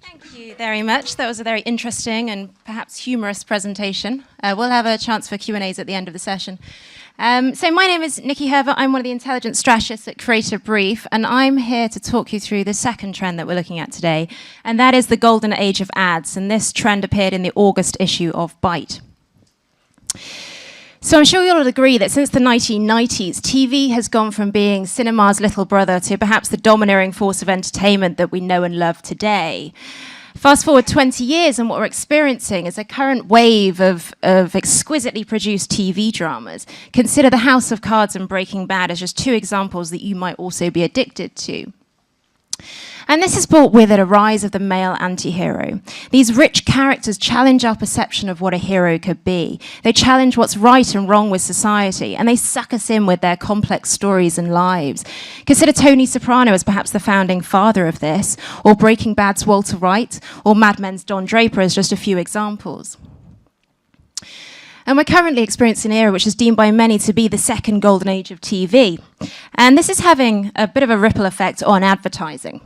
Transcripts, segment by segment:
Thank you very much. That was a very interesting and perhaps humorous presentation. We'll have a chance for Q&As at the end of the session. So my name is Nikki Herbert. I'm one of the intelligence strategists at Creative Brief, and I'm here to talk you through the second trend that we're looking at today, and that is the golden age of ads. And this trend appeared in the August issue of Byte. So I'm sure you'll all agree that since the 1990s, TV has gone from being cinema's little brother to perhaps the domineering force of entertainment that we know and love today. Fast forward 20 years, and what we're experiencing is a current wave of exquisitely produced TV dramas. Consider The House of Cards and Breaking Bad as just two examples that you might also be addicted to. And this has brought with it a rise of the male anti-hero. These rich characters challenge our perception of what a hero could be. They challenge what's right and wrong with society, and they suck us in with their complex stories and lives. Consider Tony Soprano as perhaps the founding father of this, or Breaking Bad's Walter White, or Mad Men's Don Draper as just a few examples. And we're currently experiencing an era which is deemed by many to be the second golden age of TV. And this is having a bit of a ripple effect on advertising.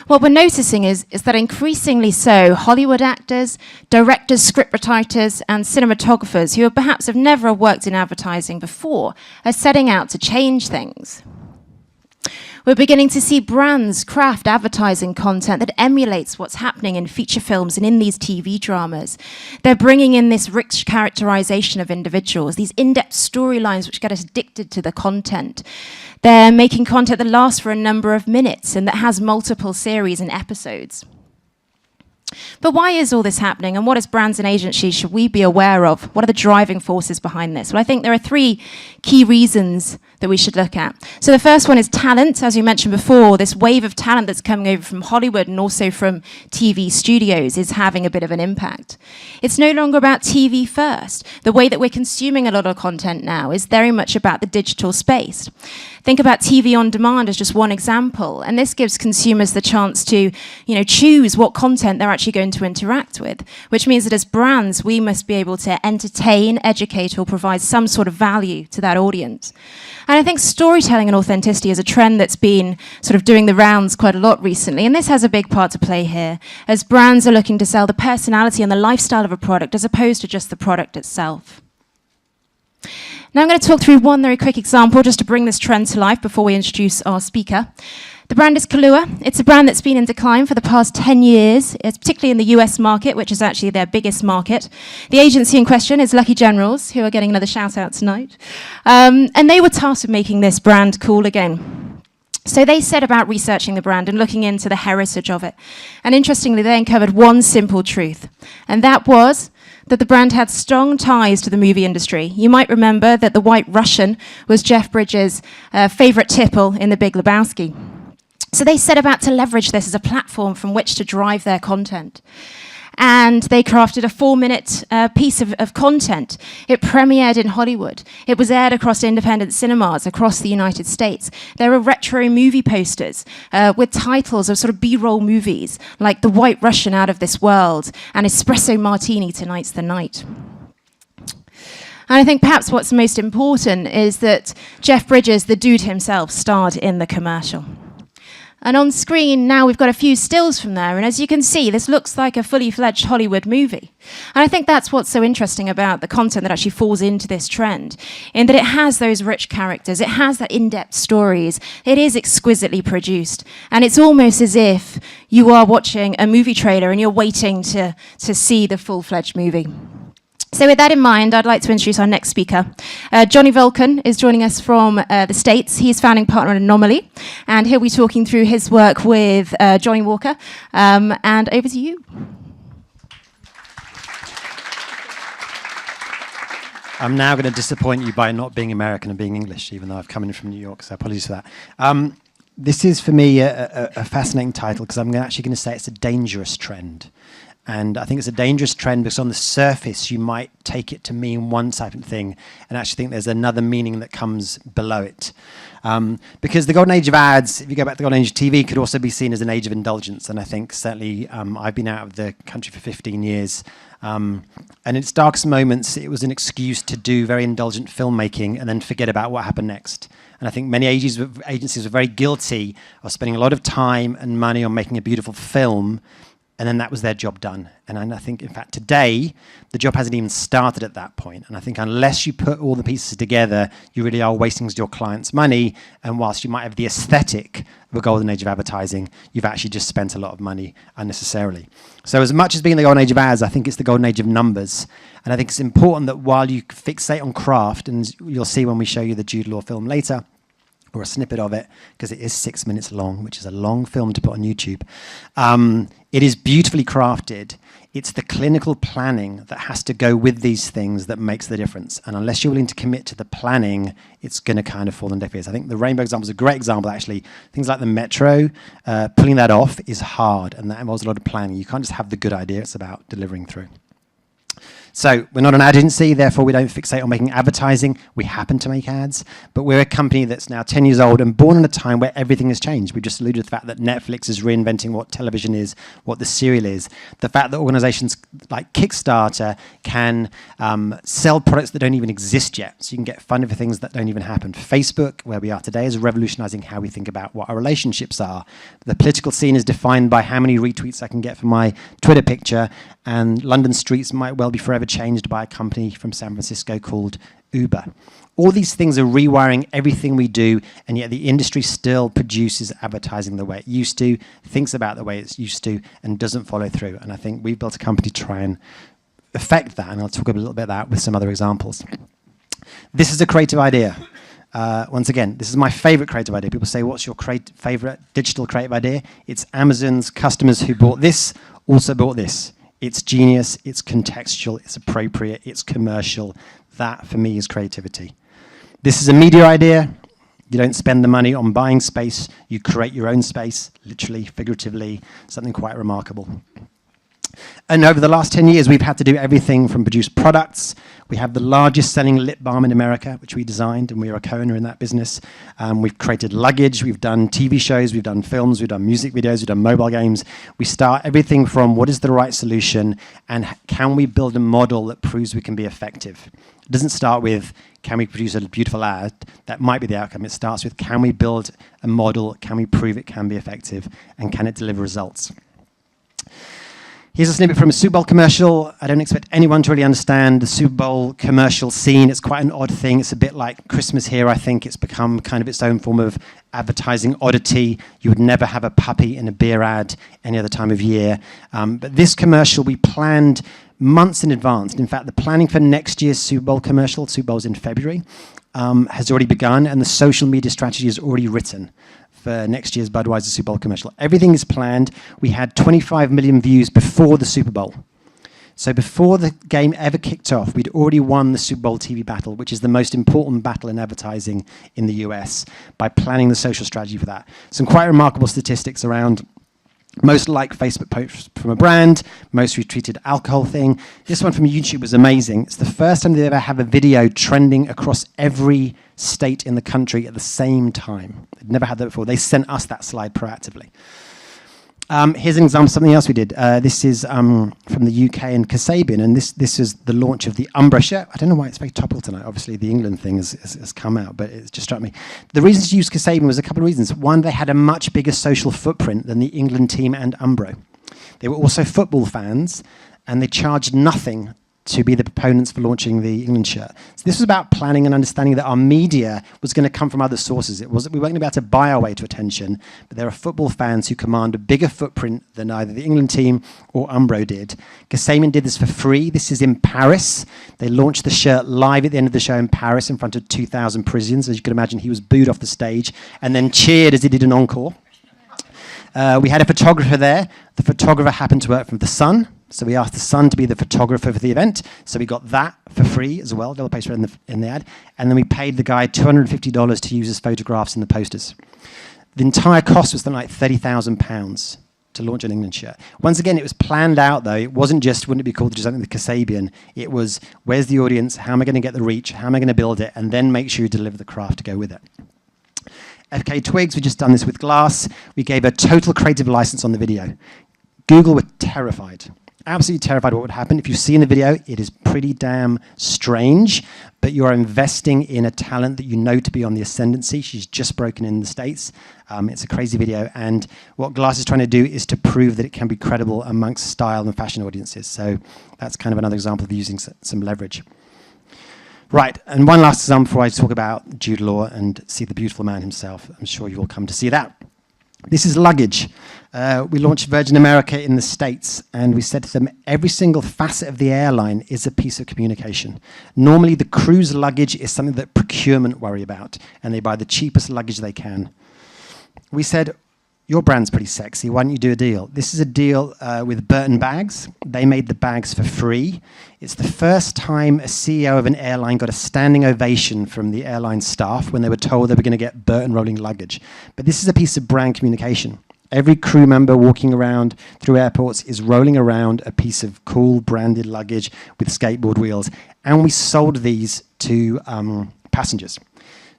What we're noticing is that increasingly so, Hollywood actors, directors, scriptwriters, and cinematographers who perhaps have never worked in advertising before are setting out to change things. We're beginning to see brands craft advertising content that emulates what's happening in feature films and in these TV dramas. They're bringing in this rich characterization of individuals, these in-depth storylines which get us addicted to the content. They're making content that lasts for a number of minutes and that has multiple series and episodes. But why is all this happening, and what as brands and agencies should we be aware of? What are the driving forces behind this? Well, I think there are three key reasons that we should look at. So the first one is talent. As we mentioned before, this wave of talent that's coming over from Hollywood and also from TV studios is having a bit of an impact. It's no longer about TV first. The way that we're consuming a lot of content now is very much about the digital space. Think about TV on demand as just one example, and this gives consumers the chance to, choose what content they're actually going to interact with, which means that as brands, we must be able to entertain, educate, or provide some sort of value to that audience. And I think storytelling and authenticity is a trend that's been sort of doing the rounds quite a lot recently, and this has a big part to play here, as brands are looking to sell the personality and the lifestyle of a product as opposed to just the product itself. Now I'm going to talk through one very quick example just to bring this trend to life before we introduce our speaker. The brand is Kahlua. It's a brand that's been in decline for the past 10 years, it's particularly in the US market, which is actually their biggest market. The agency in question is Lucky Generals, who are getting another shout out tonight. And they were tasked with making this brand cool again. So they set about researching the brand and looking into the heritage of it. And interestingly, they uncovered one simple truth, and that was that the brand had strong ties to the movie industry. You might remember that the White Russian was Jeff Bridges' favorite tipple in The Big Lebowski. So they set about to leverage this as a platform from which to drive their content. And they crafted a 4-minute piece of content. It premiered in Hollywood. It was aired across independent cinemas across the United States. There were retro movie posters with titles of sort of B-roll movies like The White Russian, Out of This World, and Espresso Martini, Tonight's the Night. And I think perhaps what's most important is that Jeff Bridges, the dude himself, starred in the commercial. And on screen now we've got a few stills from there, and as you can see, this looks like a fully fledged Hollywood movie. And I think that's what's so interesting about the content that actually falls into this trend, in that it has those rich characters, it has that in-depth stories, it is exquisitely produced, and it's almost as if you are watching a movie trailer and you're waiting to see the full-fledged movie. So with that in mind, I'd like to introduce our next speaker. Johnny Vulcan is joining us from the States. He's founding partner at Anomaly, and he'll be talking through his work with Johnny Walker. And over to you. I'm now going to disappoint you by not being American and being English, even though I've come in from New York, so apologies for that. This is, for me, a fascinating title, because I'm actually going to say it's a dangerous trend. And I think it's a dangerous trend because on the surface, you might take it to mean one type of thing and actually think there's another meaning that comes below it. Because the golden age of ads, if you go back to the golden age of TV, could also be seen as an age of indulgence. And I think certainly I've been out of the country for 15 years. And in its darkest moments, it was an excuse to do very indulgent filmmaking and then forget about what happened next. And I think many agencies were very guilty of spending a lot of time and money on making a beautiful film, and then that was their job done. And I think, in fact, today, the job hasn't even started at that point. And I think unless you put all the pieces together, you really are wasting your client's money. And whilst you might have the aesthetic of a golden age of advertising, you've actually just spent a lot of money unnecessarily. So as much as being the golden age of ads, I think it's the golden age of numbers. And I think it's important that while you fixate on craft, and you'll see when we show you the Jude Law film later, or a snippet of it, because it is 6 minutes long, which is a long film to put on YouTube. It is beautifully crafted. It's the clinical planning that has to go with these things that makes the difference. And unless you're willing to commit to the planning, it's going to kind of fall on deaf ears. I think the Rainbow example is a great example, actually. Things like the Metro, pulling that off is hard, and that involves a lot of planning. You can't just have the good idea. It's about delivering through. So we're not an ad agency, therefore we don't fixate on making advertising. We happen to make ads, but we're a company that's now 10 years old and born in a time where everything has changed. We've just alluded to the fact that Netflix is reinventing what television is, what the serial is. The fact that organizations like Kickstarter can sell products that don't even exist yet. So you can get funded for things that don't even happen. Facebook, where we are today, is revolutionizing how we think about what our relationships are. The political scene is defined by how many retweets I can get for my Twitter picture, and London streets might well be forever changed by a company from San Francisco called Uber. All these things are rewiring everything we do, and yet the industry still produces advertising the way it used to, thinks about the way it's used to, and doesn't follow through. And I think we've built a company to try and affect that, and I'll talk a little bit about that with some other examples. This is a creative idea. Once again, this is my favorite creative idea. People say, what's your favorite digital creative idea? It's Amazon's customers who bought this also bought this. It's genius, it's contextual, it's appropriate, it's commercial. That, for me, is creativity. This is a media idea. You don't spend the money on buying space. You create your own space, literally, figuratively, something quite remarkable. And over the last 10 years, we've had to do everything from produce products. We have the largest selling lip balm in America, which we designed, and we are a co-owner in that business. We've created luggage, we've done TV shows, we've done films, we've done music videos, we've done mobile games. We start everything from what is the right solution, and can we build a model that proves we can be effective? It doesn't start with, can we produce a beautiful ad? That might be the outcome. It starts with, can we build a model? Can we prove it can be effective? And can it deliver results? Here's a snippet from a Super Bowl commercial. I don't expect anyone to really understand the Super Bowl commercial scene. It's quite an odd thing. It's a bit like Christmas here, I think. It's become kind of its own form of advertising oddity. You would never have a puppy in a beer ad any other time of year. But this commercial we planned months in advance. In fact, the planning for next year's Super Bowl commercial, Super Bowl's in February, has already begun, and the social media strategy is already written for next year's Budweiser Super Bowl commercial. Everything is planned. We had 25 million views before the Super Bowl. So before the game ever kicked off, we'd already won the Super Bowl TV battle, which is the most important battle in advertising in the US, by planning the social strategy for that. Some quite remarkable statistics around most liked Facebook posts from a brand, most retweeted alcohol thing. This one from YouTube was amazing. It's the first time they ever have a video trending across every state in the country at the same time. They'd never had that before. They sent us that slide proactively. Here's an example of something else we did. This is from the UK and Kasabian, and this is the launch of the Umbro shirt. I don't know why it's very topical tonight. Obviously, the England thing has come out, but it just struck me. The reason to use Kasabian was a couple of reasons. One, they had a much bigger social footprint than the England team and Umbro. They were also football fans, and they charged nothing to be the proponents for launching the England shirt. So this was about planning and understanding that our media was going to come from other sources. We weren't going to be able to buy our way to attention, but there are football fans who command a bigger footprint than either the England team or Umbro did. Kasabian did this for free. This is in Paris. They launched the shirt live at the end of the show in Paris in front of 2,000 Parisians. As you can imagine, he was booed off the stage and then cheered as he did an encore. We had a photographer there. The photographer happened to work from The Sun. So we asked The Sun to be the photographer for the event. So we got that for free as well. They'll pay for it in the ad. And then we paid the guy $250 to use his photographs in the posters. The entire cost was something like £30,000. to launch an England shirt. Once again, it was planned out though. It wasn't just, wouldn't it be cool to do something with Kasabian? It was, where's the audience? How am I going to get the reach? How am I going to build it? And then make sure you deliver the craft to go with it. FK Twigs, we've just done this with Glass. We gave a total creative license on the video. Google were terrified. Absolutely terrified what would happen. If you see in the video, it is pretty damn strange, but you are investing in a talent that you know to be on the ascendancy. She's just broken in the States. It's a crazy video, and what Glass is trying to do is to prove that it can be credible amongst style and fashion audiences. So that's kind of another example of using some leverage. Right, and one last example before I talk about Jude Law and see the beautiful man himself. I'm sure you'll come to see that. This is luggage. We launched Virgin America in the States, and we said to them, every single facet of the airline is a piece of communication. Normally, the cruise luggage is something that procurement worry about, and they buy the cheapest luggage they can. We said, your brand's pretty sexy, why don't you do a deal? This is a deal with Burton Bags. They made the bags for free. It's the first time a CEO of an airline got a standing ovation from the airline staff when they were told they were going to get Burton rolling luggage. But this is a piece of brand communication. Every crew member walking around through airports is rolling around a piece of cool branded luggage with skateboard wheels. And we sold these to passengers.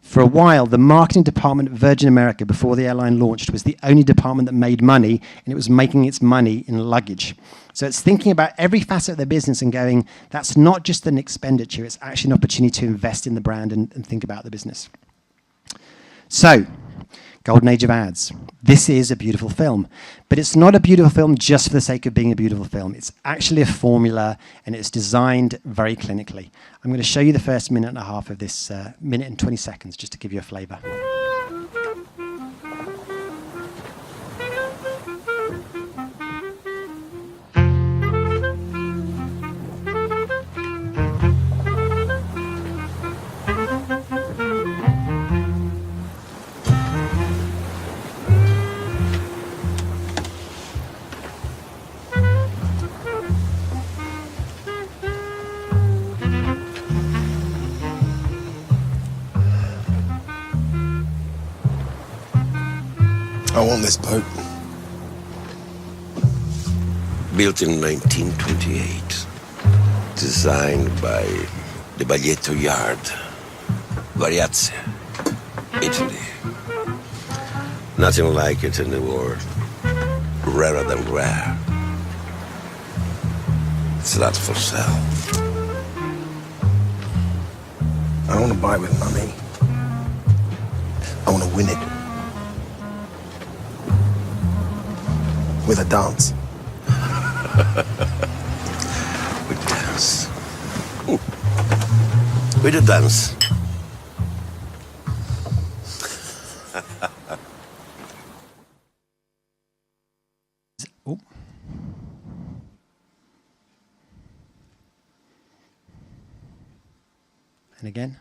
For a while, the marketing department at Virgin America, before the airline launched, was the only department that made money, and it was making its money in luggage. So it's thinking about every facet of their business and going, that's not just an expenditure, it's actually an opportunity to invest in the brand and think about the business. So, Golden Age of Ads. This is a beautiful film, but it's not a beautiful film just for the sake of being a beautiful film. It's actually a formula, and it's designed very clinically. I'm going to show you the first minute and a half of this, minute and 20 seconds, just to give you a flavor. I want this boat. Built in 1928. Designed by the Baglietto Yard. Variazze, Italy. Nothing like it in the world. Rarer than rare. It's not for sale. I don't want to buy it with money. I want to win it. With a dance. With dance. With a dance. Oh. And again.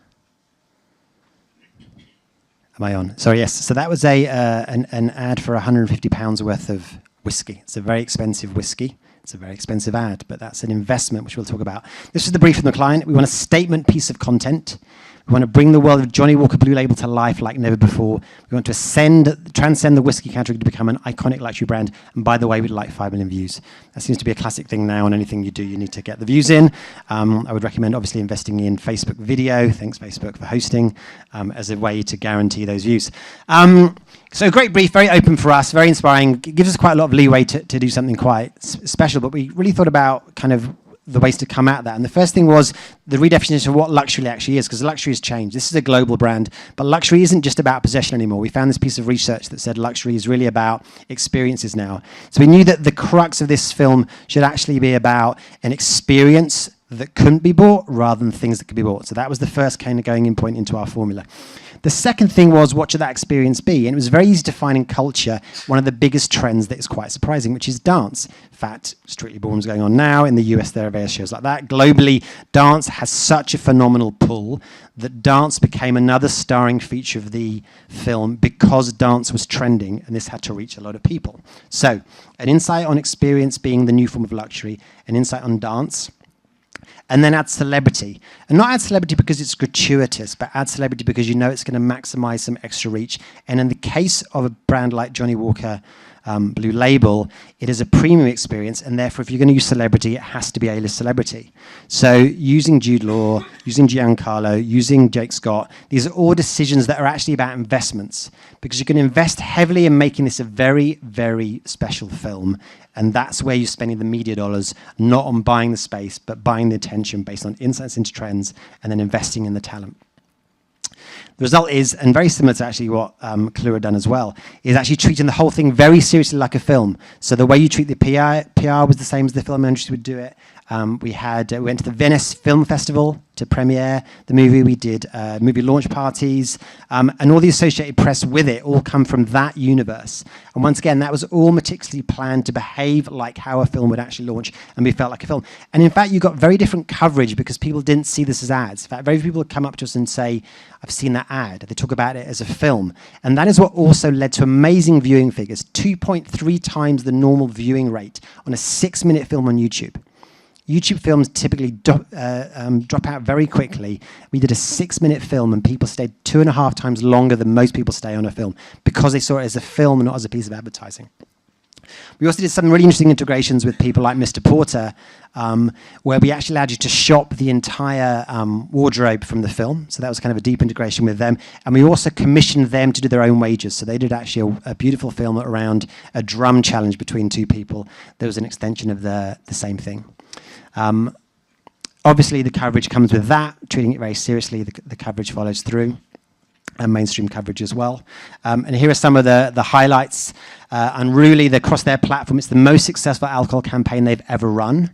Am I on? Sorry, yes. So that was an ad for £150 worth of whiskey. It's a very expensive whiskey. It's a very expensive ad, but that's an investment, which we'll talk about. This is the brief from the client. We want a statement piece of content. We want to bring the world of Johnnie Walker Blue Label to life like never before. We want to transcend the whiskey category to become an iconic luxury brand. And by the way, we'd like 5 million views. That seems to be a classic thing now, and anything you do, you need to get the views in. I would recommend, obviously, investing in Facebook video. Thanks, Facebook, for hosting, as a way to guarantee those views. So great brief, very open for us, very inspiring. It gives us quite a lot of leeway to do something quite special, but we really thought about kind of the ways to come at that. And the first thing was the redefinition of what luxury actually is, because luxury has changed. This is a global brand, but luxury isn't just about possession anymore. We found this piece of research that said luxury is really about experiences now. So we knew that the crux of this film should actually be about an experience that couldn't be bought rather than things that could be bought. So that was the first kind of going in point into our formula. The second thing was, what should that experience be? And it was very easy to find in culture one of the biggest trends that is quite surprising, which is dance. In fact, Strictly Ballroom's going on now. In the US, there are various shows like that. Globally, dance has such a phenomenal pull that dance became another starring feature of the film because dance was trending, and this had to reach a lot of people. So, an insight on experience being the new form of luxury, an insight on dance, and then add celebrity. And not add celebrity because it's gratuitous, but add celebrity because you know it's going to maximize some extra reach. And in the case of a brand like Johnnie Walker Blue Label, it is a premium experience, and therefore if you're going to use celebrity, it has to be A-list celebrity. So using Jude Law, using Giancarlo, using Jake Scott, these are all decisions that are actually about investments, because you can invest heavily in making this a very, very special film, and that's where you're spending the media dollars, not on buying the space, but buying the attention based on insights into trends, and then investing in the talent. The result is, and very similar to actually what Kalura done as well, is actually treating the whole thing very seriously like a film. So the way you treat the PR was the same as the film industry would do it. We went to the Venice Film Festival to premiere the movie. We did movie launch parties, and all the associated press with it all come from that universe. And once again, that was all meticulously planned to behave like how a film would actually launch and be felt like a film. And in fact, you got very different coverage because people didn't see this as ads. In fact, very few people come up to us and say, I've seen that ad. They talk about it as a film. And that is what also led to amazing viewing figures, 2.3 times the normal viewing rate on a 6-minute film on YouTube. YouTube films typically drop out very quickly. We did a 6-minute film and people stayed 2.5 times longer than most people stay on a film because they saw it as a film and not as a piece of advertising. We also did some really interesting integrations with people like Mr. Porter, where we actually allowed you to shop the entire wardrobe from the film. So that was kind of a deep integration with them. And we also commissioned them to do their own wages. So they did actually a beautiful film around a drum challenge between two people. There was an extension of the same thing. Obviously, the coverage comes with that, treating it very seriously. The coverage follows through, and mainstream coverage as well. And here are some of the highlights. Unruly, across their platform, it's the most successful alcohol campaign they've ever run.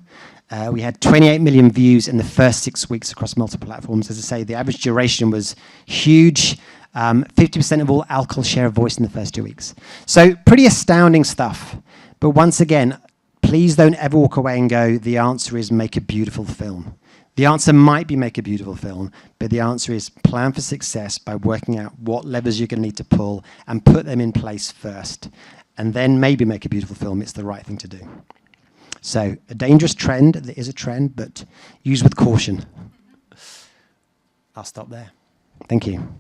We had 28 million views in the first 6 weeks across multiple platforms. As I say, the average duration was huge. 50% of all alcohol share of voice in the first 2 weeks. So pretty astounding stuff. But once again, please don't ever walk away and go, the answer is make a beautiful film. The answer might be make a beautiful film, but the answer is plan for success by working out what levers you're going to need to pull and put them in place first. And then maybe make a beautiful film. It's the right thing to do. So a dangerous trend, there is a trend, but use with caution. I'll stop there. Thank you.